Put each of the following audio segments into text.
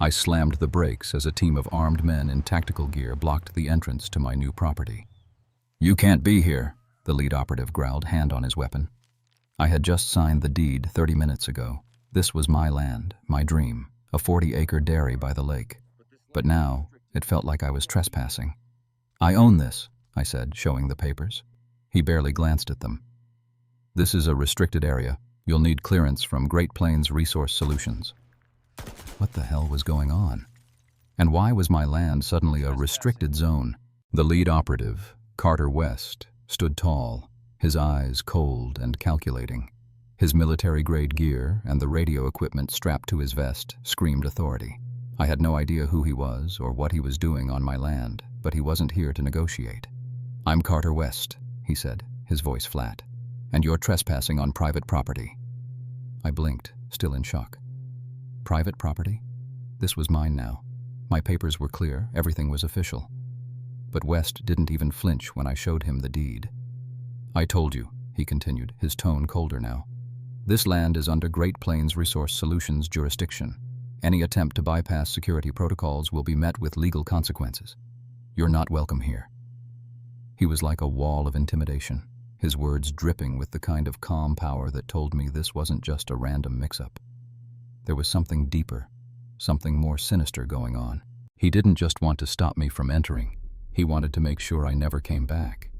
I slammed the brakes as a team of armed men in tactical gear blocked the entrance to my new property. "You can't be here," the lead operative growled, hand on his weapon. I had just signed the deed 30 minutes ago. This was my land, my dream, a 40-acre dairy by the lake. But now, it felt like I was trespassing. "I own this," I said, showing the papers. He barely glanced at them. "This is a restricted area. You'll need clearance from Great Plains Resource Solutions." What the hell was going on? And why was my land suddenly a restricted zone? The lead operative, Carter West, stood tall, his eyes cold and calculating. His military-grade gear and the radio equipment strapped to his vest screamed authority. I had no idea who he was or what he was doing on my land, but he wasn't here to negotiate. "I'm Carter West," he said, his voice flat, "and you're trespassing on private property." I blinked, still in shock. Private property? This was mine now. My papers were clear, everything was official. But West didn't even flinch when I showed him the deed. "I told you," he continued, his tone colder now. "This land is under Great Plains Resource Solutions jurisdiction. Any attempt to bypass security protocols will be met with legal consequences. You're not welcome here." He was like a wall of intimidation, his words dripping with the kind of calm power that told me this wasn't just a random mix-up. There was something deeper, something more sinister going on. He didn't just want to stop me from entering. He wanted to make sure I never came back.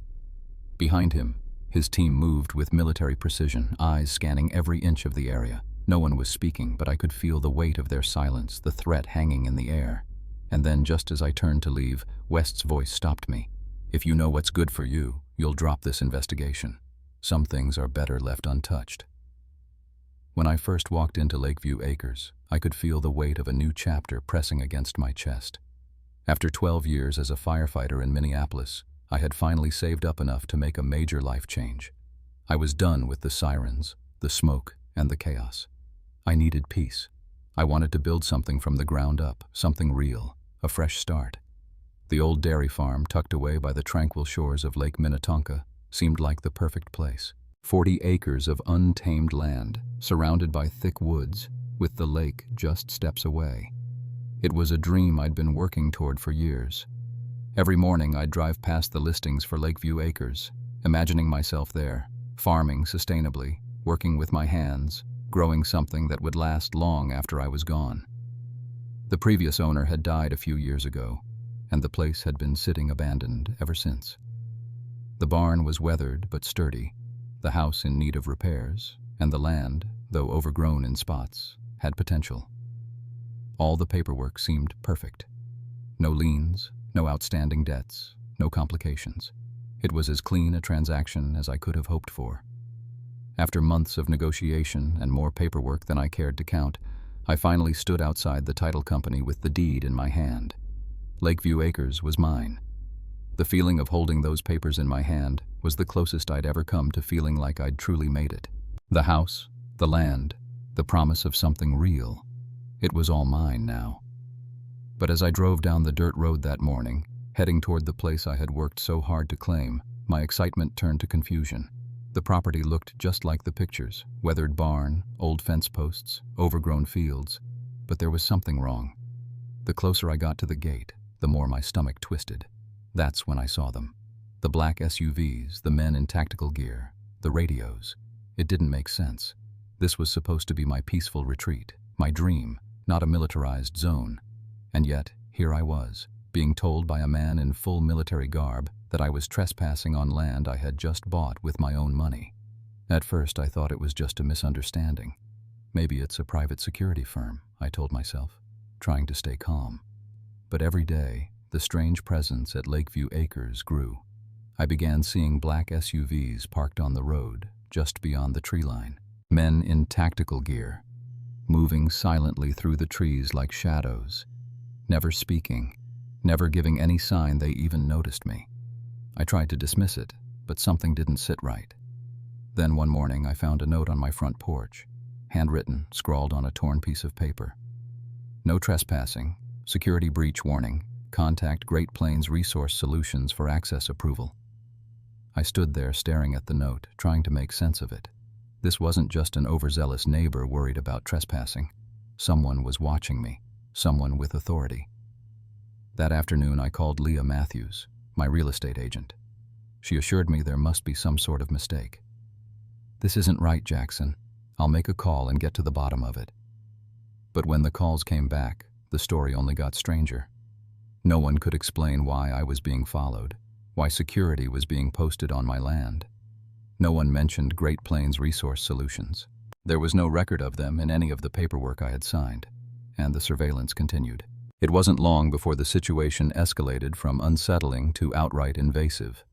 Behind him, his team moved with military precision, eyes scanning every inch of the area. No one was speaking, but I could feel the weight of their silence, the threat hanging in the air. And then, just as I turned to leave, West's voice stopped me. "If you know what's good for you, you'll drop this investigation. Some things are better left untouched." When I first walked into Lakeview Acres, I could feel the weight of a new chapter pressing against my chest. After 12 years as a firefighter in Minneapolis, I had finally saved up enough to make a major life change. I was done with the sirens, the smoke, and the chaos. I needed peace. I wanted to build something from the ground up, something real, a fresh start. The old dairy farm, tucked away by the tranquil shores of Lake Minnetonka, seemed like the perfect place. 40 acres of untamed land, surrounded by thick woods, with the lake just steps away. It was a dream I'd been working toward for years. Every morning I'd drive past the listings for Lakeview Acres, imagining myself there, farming sustainably, working with my hands, growing something that would last long after I was gone. The previous owner had died a few years ago, and the place had been sitting abandoned ever since. The barn was weathered but sturdy, the house in need of repairs, and the land, though overgrown in spots, had potential. All the paperwork seemed perfect. No liens, no outstanding debts, no complications. It was as clean a transaction as I could have hoped for. After months of negotiation and more paperwork than I cared to count, I finally stood outside the title company with the deed in my hand. Lakeview Acres was mine. The feeling of holding those papers in my hand was the closest I'd ever come to feeling like I'd truly made it. The house, the land, the promise of something real. It was all mine now. But as I drove down the dirt road that morning, heading toward the place I had worked so hard to claim, my excitement turned to confusion. The property looked just like the pictures, weathered barn, old fence posts, overgrown fields, but there was something wrong. The closer I got to the gate, the more my stomach twisted. That's when I saw them. The black SUVs, the men in tactical gear, the radios. It didn't make sense. This was supposed to be my peaceful retreat, my dream, not a militarized zone. And yet, here I was, being told by a man in full military garb that I was trespassing on land I had just bought with my own money. At first, I thought it was just a misunderstanding. Maybe it's a private security firm, I told myself, trying to stay calm. But every day, the strange presence at Lakeview Acres grew. I began seeing black SUVs parked on the road, just beyond the tree line. Men in tactical gear, moving silently through the trees like shadows, never speaking, never giving any sign they even noticed me. I tried to dismiss it, but something didn't sit right. Then one morning I found a note on my front porch, handwritten, scrawled on a torn piece of paper. "No trespassing, security breach warning, contact Great Plains Resource Solutions for access approval." I stood there staring at the note, trying to make sense of it. This wasn't just an overzealous neighbor worried about trespassing. Someone was watching me. someone with authority. That afternoon, I called Leah Matthews, my real estate agent. She assured me there must be some sort of mistake. "This isn't right, Jackson. I'll make a call and get to the bottom of it." But when the calls came back, the story only got stranger. No one could explain why I was being followed, why security was being posted on my land. No one mentioned Great Plains Resource Solutions. There was no record of them in any of the paperwork I had signed, and the surveillance continued. It wasn't long before the situation escalated from unsettling to outright invasive.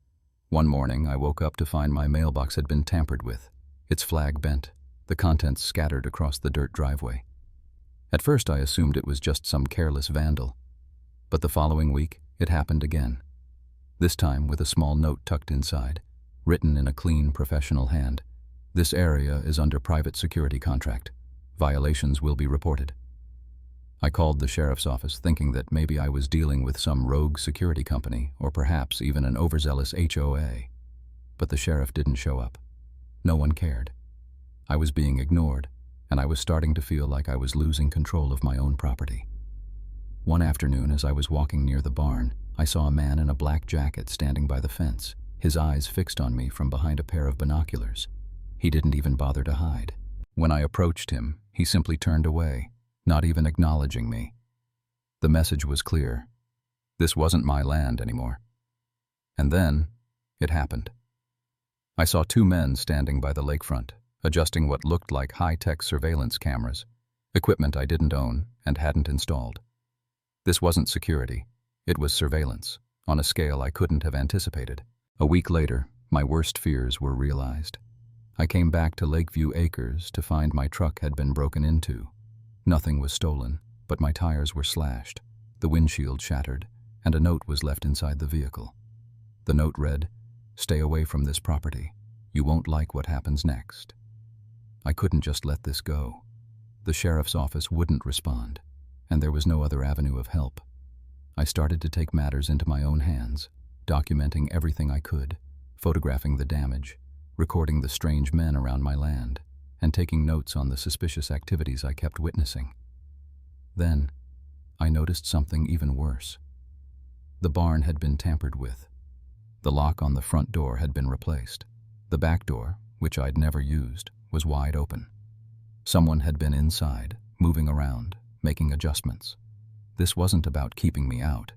One morning, I woke up to find my mailbox had been tampered with, its flag bent, the contents scattered across the dirt driveway. At first, I assumed it was just some careless vandal. But the following week, it happened again. This time with a small note tucked inside, written in a clean, professional hand. "This area is under private security contract. Violations will be reported." I called the sheriff's office, thinking that maybe I was dealing with some rogue security company, or perhaps even an overzealous HOA. But the sheriff didn't show up. No one cared. I was being ignored, and I was starting to feel like I was losing control of my own property. One afternoon, as I was walking near the barn, I saw a man in a black jacket standing by the fence, his eyes fixed on me from behind a pair of binoculars. He didn't even bother to hide. When I approached him, he simply turned away, not even acknowledging me. The message was clear. This wasn't my land anymore. And then, it happened. I saw two men standing by the lakefront, adjusting what looked like high-tech surveillance cameras, equipment I didn't own and hadn't installed. This wasn't security. It was surveillance, on a scale I couldn't have anticipated. A week later, my worst fears were realized. I came back to Lakeview Acres to find my truck had been broken into. Nothing was stolen, but my tires were slashed, the windshield shattered, and a note was left inside the vehicle. The note read, "Stay away from this property. You won't like what happens next." I couldn't just let this go. The sheriff's office wouldn't respond, and there was no other avenue of help. I started to take matters into my own hands, documenting everything I could, photographing the damage, recording the strange men around my land, and taking notes on the suspicious activities I kept witnessing. Then, I noticed something even worse. The barn had been tampered with. The lock on the front door had been replaced. The back door, which I'd never used, was wide open. Someone had been inside, moving around, making adjustments. This wasn't about keeping me out.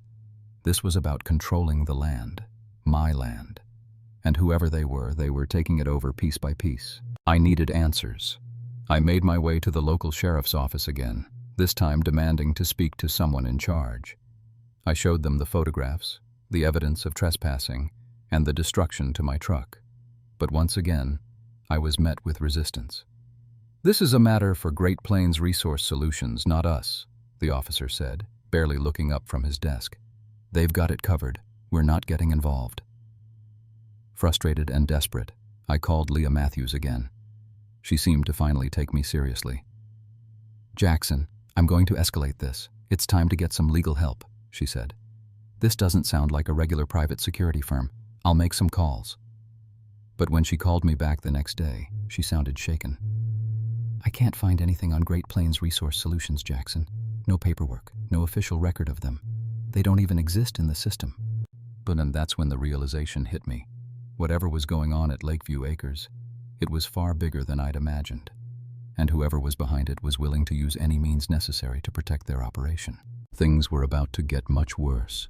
This was about controlling the land, my land. And whoever they were taking it over piece by piece. I needed answers. I made my way to the local sheriff's office again, this time demanding to speak to someone in charge. I showed them the photographs, the evidence of trespassing, and the destruction to my truck. But once again, I was met with resistance. "This is a matter for Great Plains Resource Solutions, not us," the officer said, barely looking up from his desk. "They've got it covered. We're not getting involved." Frustrated and desperate, I called Leah Matthews again. She seemed to finally take me seriously. "Jackson, I'm going to escalate this. It's time to get some legal help," she said. "This doesn't sound like a regular private security firm. I'll make some calls." But when she called me back the next day, she sounded shaken. "I can't find anything on Great Plains Resource Solutions, Jackson. No paperwork, no official record of them. They don't even exist in the system." And that's when the realization hit me. Whatever was going on at Lakeview Acres, it was far bigger than I'd imagined. And whoever was behind it was willing to use any means necessary to protect their operation. Things were about to get much worse.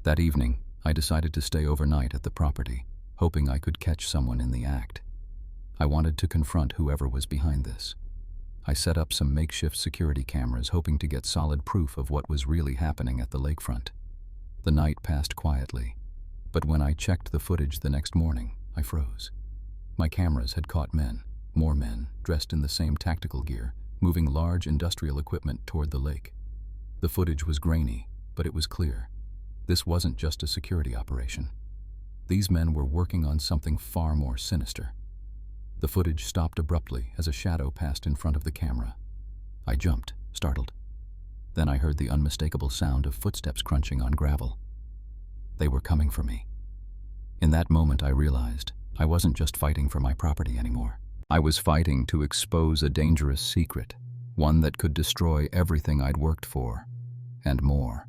That evening, I decided to stay overnight at the property, hoping I could catch someone in the act. I wanted to confront whoever was behind this. I set up some makeshift security cameras, hoping to get solid proof of what was really happening at the lakefront. The night passed quietly, but when I checked the footage the next morning, I froze. My cameras had caught men, more men, dressed in the same tactical gear, moving large industrial equipment toward the lake. The footage was grainy, but it was clear. This wasn't just a security operation. These men were working on something far more sinister. The footage stopped abruptly as a shadow passed in front of the camera. I jumped, startled. Then I heard the unmistakable sound of footsteps crunching on gravel. They were coming for me. In that moment, I realized I wasn't just fighting for my property anymore. I was fighting to expose a dangerous secret, one that could destroy everything I'd worked for, and more.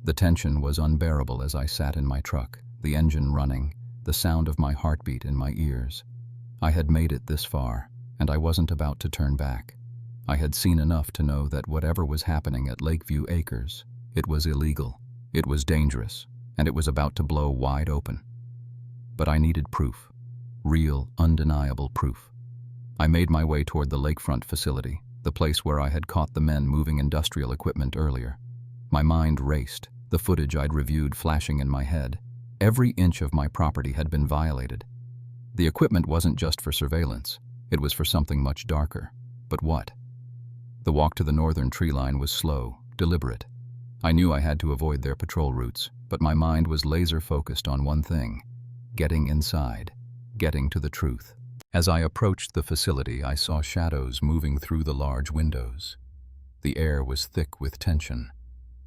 The tension was unbearable as I sat in my truck, the engine running, the sound of my heartbeat in my ears. I had made it this far, and I wasn't about to turn back. I had seen enough to know that whatever was happening at Lakeview Acres, it was illegal, it was dangerous, and it was about to blow wide open. But I needed proof. Real, undeniable proof. I made my way toward the lakefront facility, the place where I had caught the men moving industrial equipment earlier. My mind raced, the footage I'd reviewed flashing in my head. Every inch of my property had been violated. The equipment wasn't just for surveillance, it was for something much darker. But what? The walk to the northern tree line was slow, deliberate. I knew I had to avoid their patrol routes, but my mind was laser-focused on one thing: getting inside, getting to the truth. As I approached the facility, I saw shadows moving through the large windows. The air was thick with tension.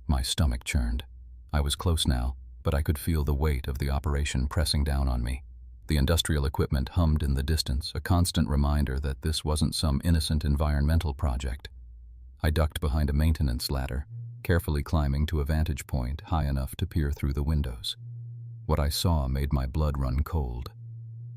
My stomach churned. I was close now, but I could feel the weight of the operation pressing down on me. The industrial equipment hummed in the distance, a constant reminder that this wasn't some innocent environmental project. I ducked behind a maintenance ladder, carefully climbing to a vantage point high enough to peer through the windows. What I saw made my blood run cold.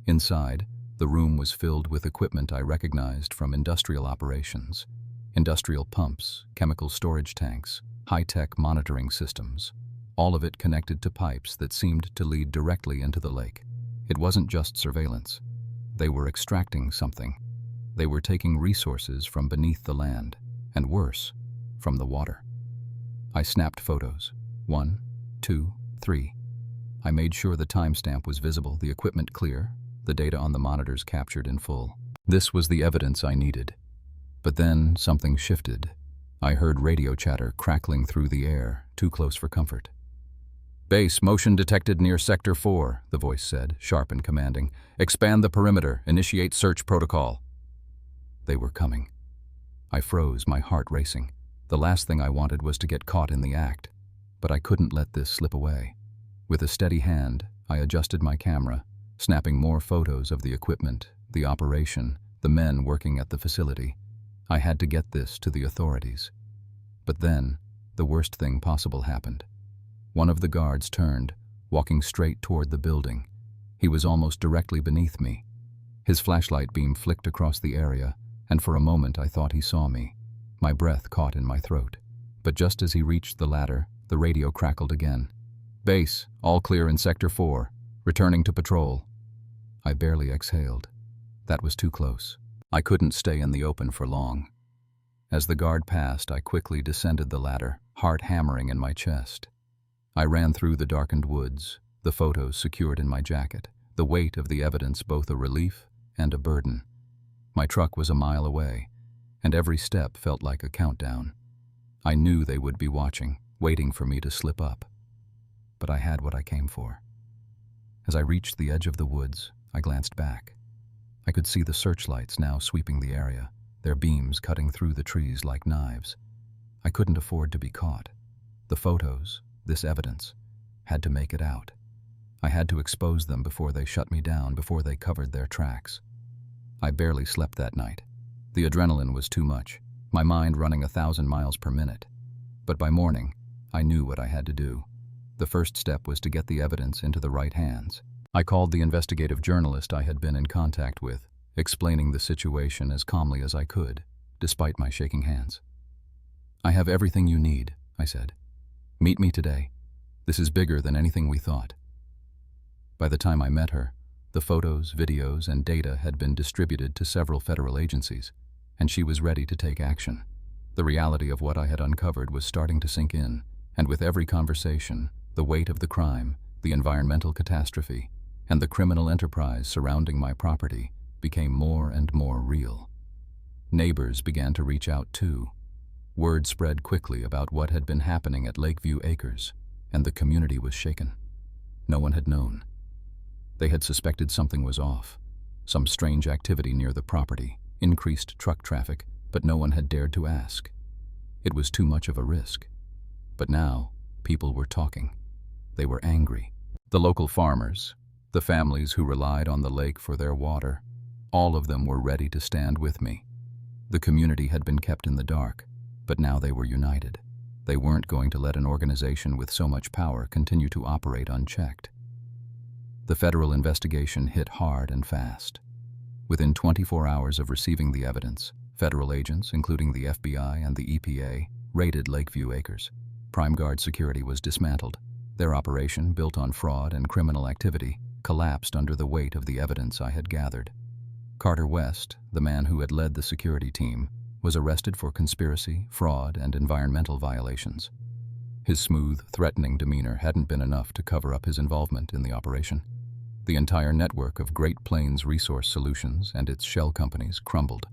Inside, the room was filled with equipment I recognized from industrial operations. Industrial pumps, chemical storage tanks, high-tech monitoring systems, all of it connected to pipes that seemed to lead directly into the lake. It wasn't just surveillance. They were extracting something. They were taking resources from beneath the land, and worse, from the water. I snapped photos. 1, 2, 3. I made sure the timestamp was visible, the equipment clear, the data on the monitors captured in full. This was the evidence I needed. But then something shifted. I heard radio chatter crackling through the air, too close for comfort. "Base, motion detected near Sector 4, the voice said, sharp and commanding. "Expand the perimeter, initiate search protocol." They were coming. I froze, my heart racing. The last thing I wanted was to get caught in the act. But I couldn't let this slip away. With a steady hand, I adjusted my camera, snapping more photos of the equipment, the operation, the men working at the facility. I had to get this to the authorities. But then, the worst thing possible happened. One of the guards turned, walking straight toward the building. He was almost directly beneath me. His flashlight beam flicked across the area, and for a moment I thought he saw me. My breath caught in my throat. But just as he reached the ladder, the radio crackled again. "Base, all clear in Sector 4. Returning to patrol." I barely exhaled. That was too close. I couldn't stay in the open for long. As the guard passed, I quickly descended the ladder, heart hammering in my chest. I ran through the darkened woods, the photos secured in my jacket, the weight of the evidence both a relief and a burden. My truck was a mile away, and every step felt like a countdown. I knew they would be watching, waiting for me to slip up. But I had what I came for. As I reached the edge of the woods, I glanced back. I could see the searchlights now sweeping the area, their beams cutting through the trees like knives. I couldn't afford to be caught. The photos, this evidence, had to make it out. I had to expose them before they shut me down, before they covered their tracks. I barely slept that night. The adrenaline was too much, my mind running 1,000 miles per minute. But by morning, I knew what I had to do. The first step was to get the evidence into the right hands. I called the investigative journalist I had been in contact with, explaining the situation as calmly as I could, despite my shaking hands. "I have everything you need," I said. "Meet me today. This is bigger than anything we thought." By the time I met her, the photos, videos, and data had been distributed to several federal agencies, and she was ready to take action. The reality of what I had uncovered was starting to sink in, and with every conversation, the weight of the crime, the environmental catastrophe, and the criminal enterprise surrounding my property became more and more real. Neighbors began to reach out too. Word spread quickly about what had been happening at Lakeview Acres, and the community was shaken. No one had known. They had suspected something was off, some strange activity near the property, increased truck traffic, but no one had dared to ask. It was too much of a risk. But now, people were talking. They were angry. The local farmers, the families who relied on the lake for their water, all of them were ready to stand with me. The community had been kept in the dark, but now they were united. They weren't going to let an organization with so much power continue to operate unchecked. The federal investigation hit hard and fast. Within 24 hours of receiving the evidence, federal agents, including the FBI and the EPA, raided Lakeview Acres. Prime Guard security was dismantled. Their operation, built on fraud and criminal activity, collapsed under the weight of the evidence I had gathered. Carter West, the man who had led the security team, was arrested for conspiracy, fraud, and environmental violations. His smooth, threatening demeanor hadn't been enough to cover up his involvement in the operation. The entire network of Great Plains Resource Solutions and its shell companies crumbled.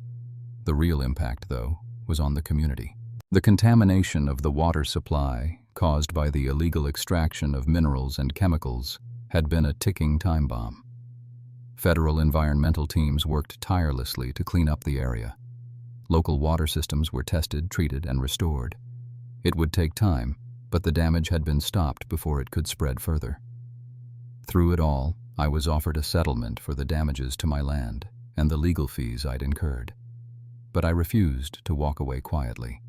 The real impact, though, was on the community. The contamination of the water supply, caused by the illegal extraction of minerals and chemicals, had been a ticking time bomb. Federal environmental teams worked tirelessly to clean up the area. Local water systems were tested, treated, and restored. It would take time, but the damage had been stopped before it could spread further. Through it all, I was offered a settlement for the damages to my land and the legal fees I'd incurred. But I refused to walk away quietly.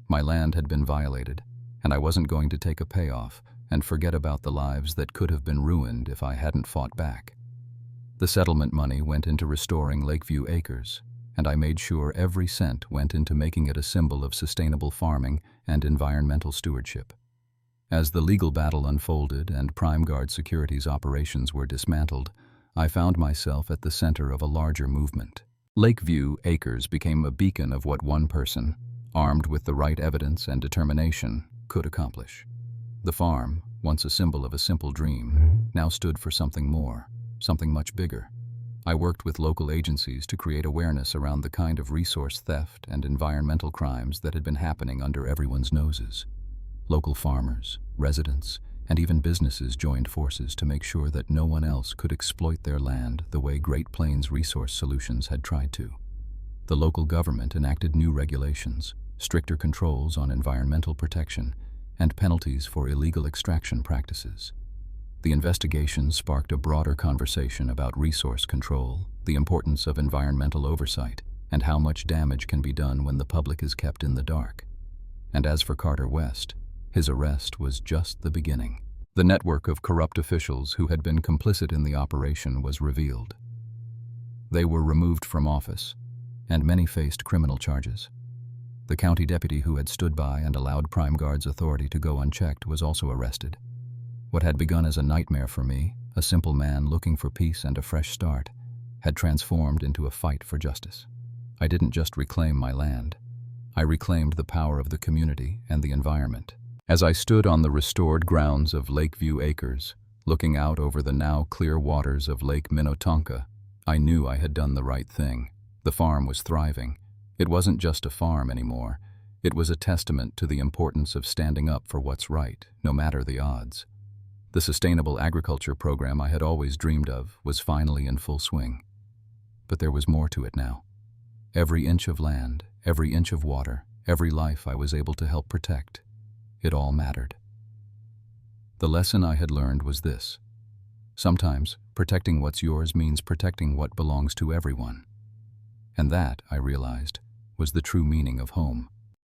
My land had been violated, and I wasn't going to take a payoff and forget about the lives that could have been ruined if I hadn't fought back. The settlement money went into restoring Lakeview Acres, and I made sure every cent went into making it a symbol of sustainable farming and environmental stewardship. As the legal battle unfolded and Prime Guard Security's operations were dismantled, I found myself at the center of a larger movement. Lakeview Acres became a beacon of what one person, armed with the right evidence and determination, could accomplish. The farm, once a symbol of a simple dream, now stood for something more, something much bigger. I worked with local agencies to create awareness around the kind of resource theft and environmental crimes that had been happening under everyone's noses. Local farmers, residents, and even businesses joined forces to make sure that no one else could exploit their land the way Great Plains Resource Solutions had tried to. The local government enacted new regulations, stricter controls on environmental protection, and penalties for illegal extraction practices. The investigation sparked a broader conversation about resource control, the importance of environmental oversight, and how much damage can be done when the public is kept in the dark. And as for Carter West, his arrest was just the beginning. The network of corrupt officials who had been complicit in the operation was revealed. They were removed from office, and many faced criminal charges. The county deputy who had stood by and allowed Prime Guard's authority to go unchecked was also arrested. What had begun as a nightmare for me, a simple man looking for peace and a fresh start, had transformed into a fight for justice. I didn't just reclaim my land. I reclaimed the power of the community and the environment. As I stood on the restored grounds of Lakeview Acres, looking out over the now clear waters of Lake Minnetonka, I knew I had done the right thing. The farm was thriving. It wasn't just a farm anymore. It was a testament to the importance of standing up for what's right, no matter the odds. The sustainable agriculture program I had always dreamed of was finally in full swing. But there was more to it now. Every inch of land, every inch of water, every life I was able to help protect, it all mattered. The lesson I had learned was this: sometimes protecting what's yours means protecting what belongs to everyone. And that, I realized, was the true meaning of home.